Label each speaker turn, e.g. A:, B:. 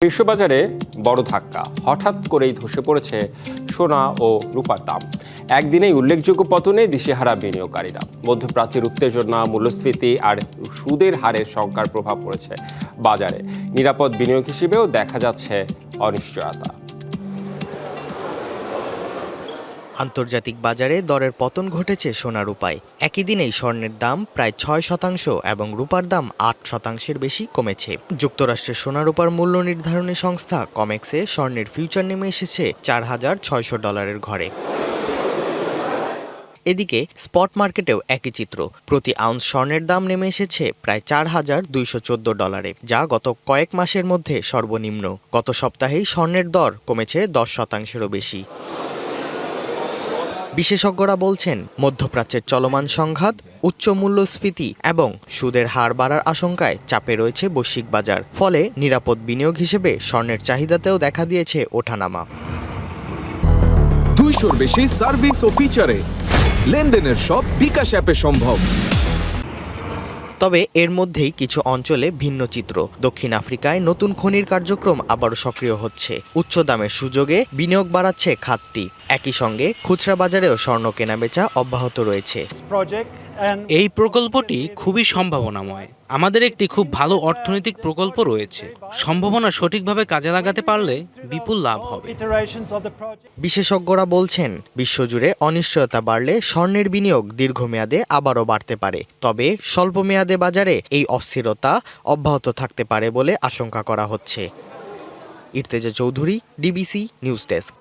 A: বিশ্ববাজারে বড় ধাক্কা, হঠাৎ করেই ধসে পড়েছে সোনা ও রূপার দাম। একদিনেই উল্লেখযোগ্য পতনে দিশেহারা বিনিয়োগকারীরা। মধ্যপ্রাচ্যের উত্তেজনা, মূল্যস্ফীতি আর সুদের হারের শঙ্কার প্রভাব পড়েছে বাজারে। নিরাপদ বিনিয়োগ হিসেবেও দেখা যাচ্ছে অনিশ্চয়তা।
B: আন্তর্জাতিক বাজারে দরের পতন ঘটেছে সোনা রূপায়। একই দিনেই স্বর্ণের দাম প্রায় ৬% এবং রূপার দাম ৮%-এর বেশি কমেছে। যুক্তরাষ্ট্রের সোনা রূপার মূল্য নির্ধারণী সংস্থা কমেক্সে স্বর্ণের ফিউচার নেমে এসেছে $৪,৬০০ ঘরে। এদিকে স্পট মার্কেটেও একই চিত্র। প্রতি আউন্স স্বর্ণের দাম নেমে এসেছে প্রায় $৪,২১৪, যা গত কয়েক মাসের মধ্যে সর্বনিম্ন। গত সপ্তাহেই স্বর্ণের দর কমেছে ১০%-এরও বেশি। বিশেষজ্ঞরা বলছেন, মধ্যপ্রাচ্যের চলমান সংঘাত, উচ্চ মূল্যস্ফীতি এবং সুদের হার বাড়ার আশঙ্কায় চাপে রয়েছে বৈশ্বিক বাজার। ফলে নিরাপদ বিনিয়োগ হিসেবে স্বর্ণের চাহিদাতেও দেখা দিয়েছে ওঠানামা।
C: 200-র বেশি সার্ভিস ও ফিচারে লেনদেনের সব বিকাশ অ্যাপে সম্ভব।
B: তবে এর মধ্যেই কিছু অঞ্চলে ভিন্ন চিত্র। দক্ষিণ আফ্রিকায় নতুন খনির কার্যক্রম আবারও সক্রিয় হচ্ছে। উচ্চ দামের সুযোগে বিনিয়োগ বাড়াচ্ছে খাতটি। একই সঙ্গে খুচরা বাজারেও স্বর্ণ কেনাবেচা অব্যাহত রয়েছে।
D: এই প্রকল্পটি খুবই সম্ভাবনাময়। আমাদের একটি খুব ভালো অর্থনৈতিক প্রকল্প রয়েছে। সম্ভাবনা সঠিকভাবে কাজে লাগাতে পারলে বিপুল লাভ হবে।
B: বিশেষজ্ঞরা বলছেন, বিশ্বজুড়ে অনিশ্চয়তা বাড়লে স্বর্ণের বিনিয়োগ দীর্ঘমেয়াদে আবারও বাড়তে পারে। তবে স্বল্পমেয়াদে বাজারে এই অস্থিরতা অব্যাহত থাকতে পারে বলে আশঙ্কা করা হচ্ছে। ইর্তেজা চৌধুরী, ডিবিসি নিউজ ডেস্ক।